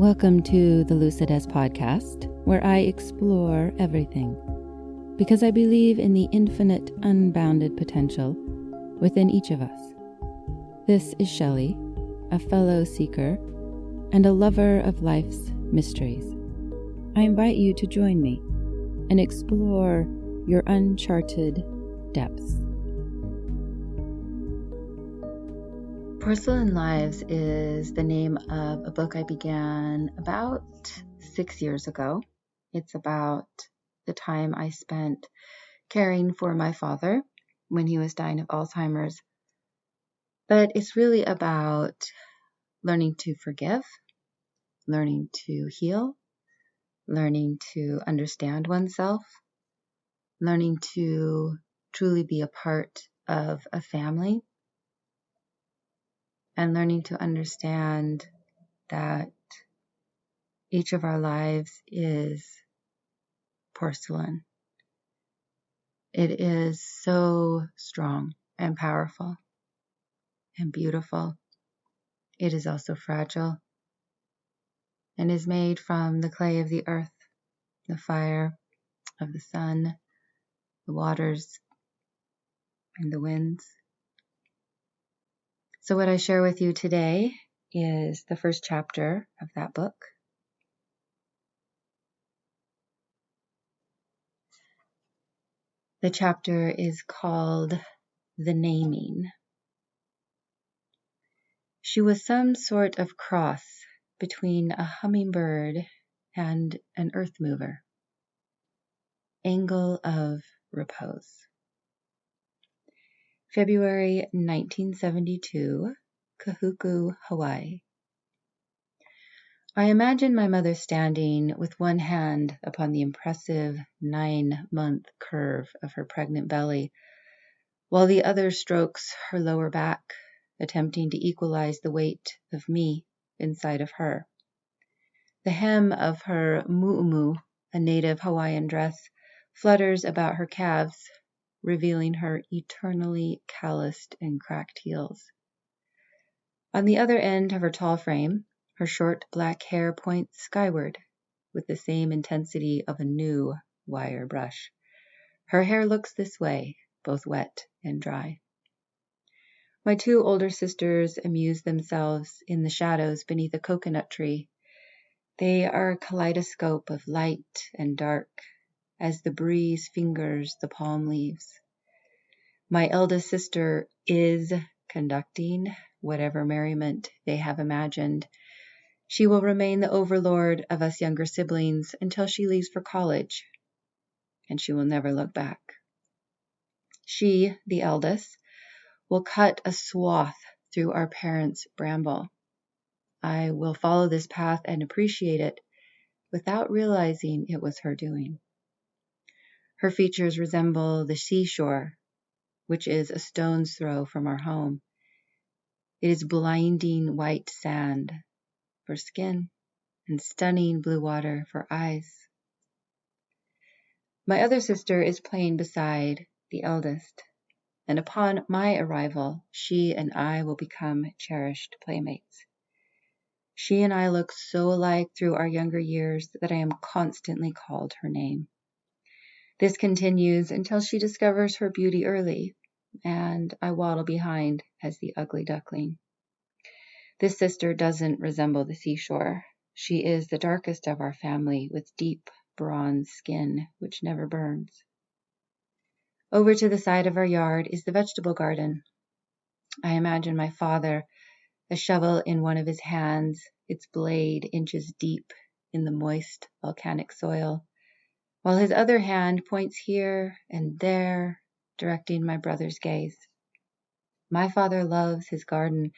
Welcome to the Lucidez podcast, where I explore everything, because I believe in the infinite, unbounded potential within each of us. This is Shelley, a fellow seeker and a lover of life's mysteries. I invite you to join me and explore your uncharted depths. Porcelain Lives is the name of a book I began about 6 years ago. It's about the time I spent caring for my father when he was dying of Alzheimer's. But it's really about learning to forgive, learning to heal, learning to understand oneself, learning to truly be a part of a family, and learning to understand that each of our lives is porcelain. It is so strong and powerful and beautiful. It is also fragile and is made from the clay of the earth, the fire of the sun, the waters, and the winds. So what I share with you today is the first chapter of that book. The chapter is called The Naming. She was some sort of cross between a hummingbird and an earth mover. Angle of repose. February 1972, Kahuku, Hawaii. I imagine my mother standing with one hand upon the impressive 9-month curve of her pregnant belly, while the other strokes her lower back, attempting to equalize the weight of me inside of her. The hem of her mu'umu, a native Hawaiian dress, flutters about her calves, revealing her eternally calloused and cracked heels. On the other end of her tall frame, her short black hair points skyward with the same intensity of a new wire brush. Her hair looks this way, both wet and dry. My two older sisters amuse themselves in the shadows beneath a coconut tree. They are a kaleidoscope of light and dark as the breeze fingers the palm leaves. My eldest sister is conducting whatever merriment they have imagined. She will remain the overlord of us younger siblings until she leaves for college, and she will never look back. She, the eldest, will cut a swath through our parents' bramble. I will follow this path and appreciate it without realizing it was her doing. Her features resemble the seashore, which is a stone's throw from our home. It is blinding white sand for skin and stunning blue water for eyes. My other sister is playing beside the eldest, and upon my arrival, she and I will become cherished playmates. She and I look so alike through our younger years that I am constantly called her name. This continues until she discovers her beauty early, and I waddle behind as the ugly duckling. This sister doesn't resemble the seashore. She is the darkest of our family with deep bronze skin which never burns. Over to the side of our yard is the vegetable garden. I imagine my father, a shovel in one of his hands, its blade inches deep in the moist volcanic soil, while his other hand points here and there, directing my brother's gaze. My father loves his garden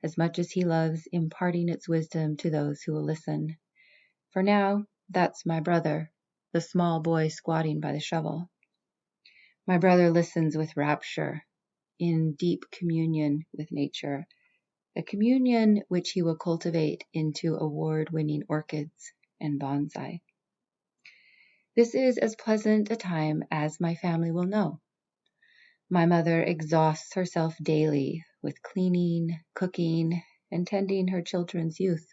as much as he loves imparting its wisdom to those who will listen. For now, that's my brother, the small boy squatting by the shovel. My brother listens with rapture, in deep communion with nature, a communion which he will cultivate into award-winning orchids and bonsai. This is as pleasant a time as my family will know. My mother exhausts herself daily with cleaning, cooking, and tending her children's youth,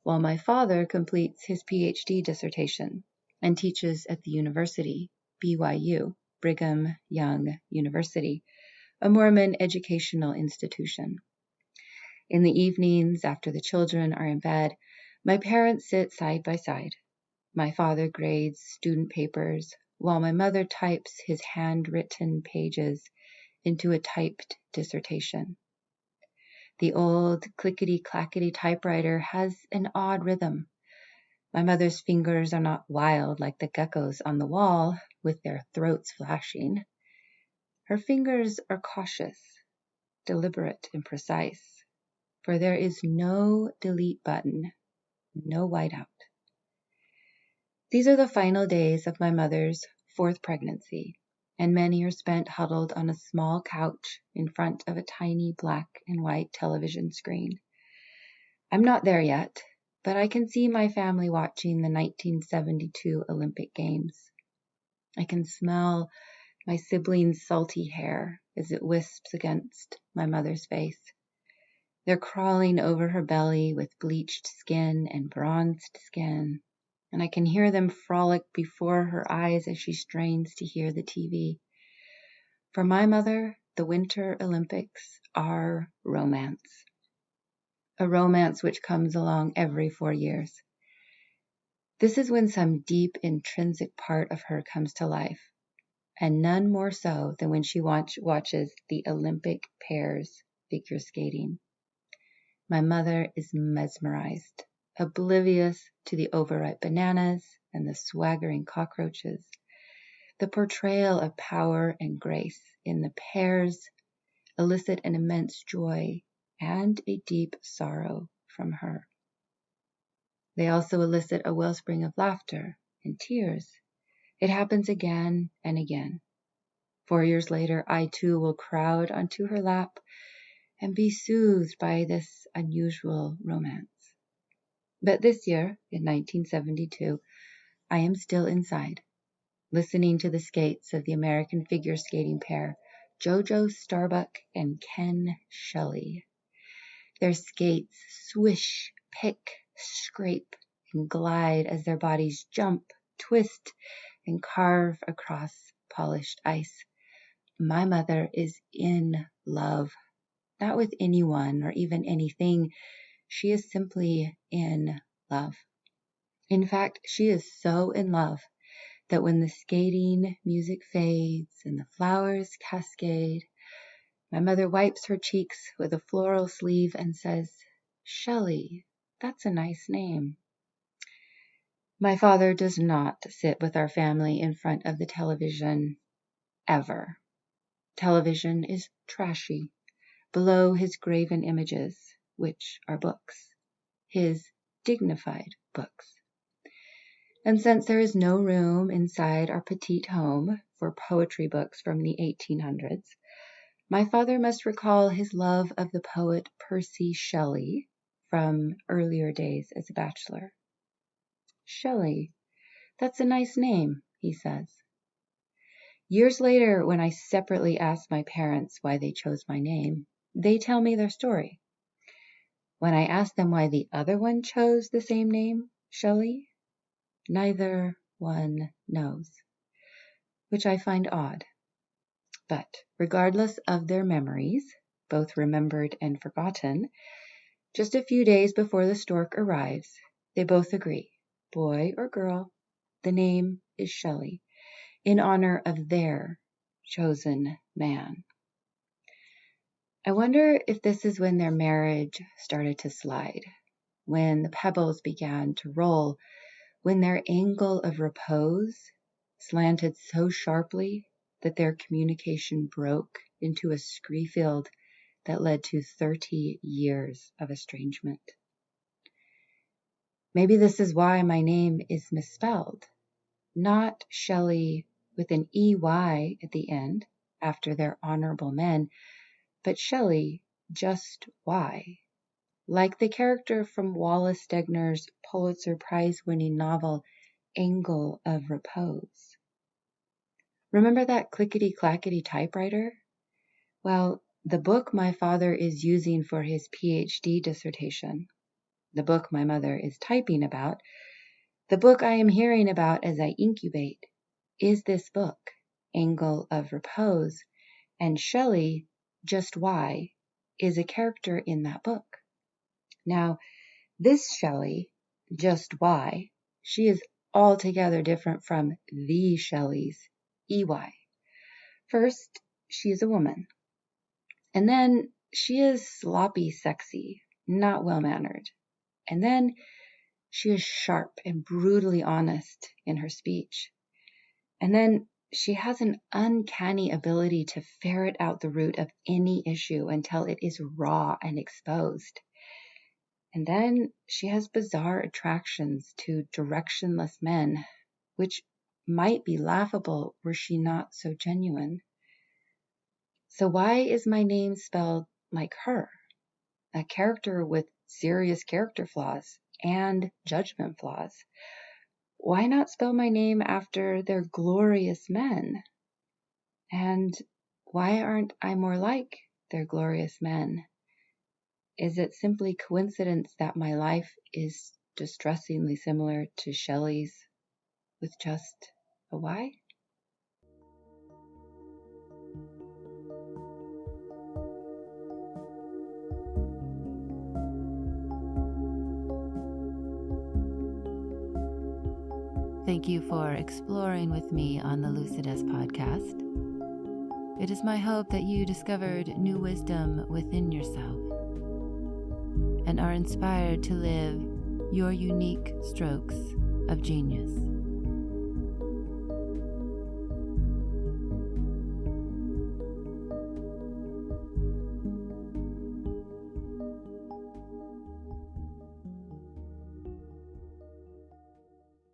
while my father completes his PhD dissertation and teaches at the university, BYU, Brigham Young University, a Mormon educational institution. In the evenings, after the children are in bed, my parents sit side by side. My father grades student papers, while my mother types his handwritten pages into a typed dissertation. The old clickety-clackety typewriter has an odd rhythm. My mother's fingers are not wild like the geckos on the wall with their throats flashing. Her fingers are cautious, deliberate, and precise, for there is no delete button, no whiteout. These are the final days of my mother's fourth pregnancy, and many are spent huddled on a small couch in front of a tiny black and white television screen. I'm not there yet, but I can see my family watching the 1972 Olympic Games. I can smell my siblings' salty hair as it wisps against my mother's face. They're crawling over her belly with bleached skin and bronzed skin, and I can hear them frolic before her eyes as she strains to hear the TV. For my mother, the Winter Olympics are romance. A romance which comes along every 4 years. This is when some deep intrinsic part of her comes to life, and none more so than when she watches the Olympic pairs figure skating. My mother is mesmerized, oblivious to the overripe bananas and the swaggering cockroaches. The portrayal of power and grace in the pairs elicit an immense joy and a deep sorrow from her. They also elicit a wellspring of laughter and tears. It happens again and again. 4 years later, I too will crowd onto her lap and be soothed by this unusual romance. But this year, in 1972, I am still inside, listening to the skates of the American figure skating pair, Jojo Starbuck and Ken Shelley. Their skates swish, pick, scrape, and glide as their bodies jump, twist, and carve across polished ice. My mother is in love, not with anyone or even anything. She is simply in love. In fact, she is so in love that when the skating music fades and the flowers cascade, my mother wipes her cheeks with a floral sleeve and says, "Shelley, that's a nice name." My father does not sit with our family in front of the television, ever. Television is trashy, below his graven images, which are books, his dignified books. And since there is no room inside our petite home for poetry books from the 1800s, my father must recall his love of the poet Percy Shelley from earlier days as a bachelor. Shelley, that's a nice name, he says. Years later, when I separately ask my parents why they chose my name, they tell me their story. When I ask them why the other one chose the same name, Shelley, neither one knows, which I find odd. But regardless of their memories, both remembered and forgotten, just a few days before the stork arrives, they both agree, boy or girl, the name is Shelley, in honor of their chosen man. I wonder if this is when their marriage started to slide, when the pebbles began to roll, when their angle of repose slanted so sharply that their communication broke into a scree-field that led to 30 years of estrangement. Maybe this is why my name is misspelled. Not Shelley with an EY at the end, after their honorable men, but Shelley, just Y, like the character from Wallace Stegner's Pulitzer Prize-winning novel, Angle of Repose. Remember that clickety-clackety typewriter? Well, the book my father is using for his PhD dissertation the book my mother is typing about, the book I am hearing about as I incubate, is this book, Angle of Repose, and Shelley, Just Why, is a character in that book. Now, this Shelley, Just Why, she is altogether different from the Shelleys, EY. First, she is a woman. And then she is sloppy sexy, not well-mannered. And then she is sharp and brutally honest in her speech. And then she has an uncanny ability to ferret out the root of any issue until it is raw and exposed. And then she has bizarre attractions to directionless men, which might be laughable were she not so genuine. So why is my name spelled like her? A character with serious character flaws and judgment flaws. Why not spell my name after their glorious men? And why aren't I more like their glorious men? Is it simply coincidence that my life is distressingly similar to Shelley's with just a Y? Thank you for exploring with me on the Lucidess podcast. It is my hope that you discovered new wisdom within yourself and are inspired to live your unique strokes of genius.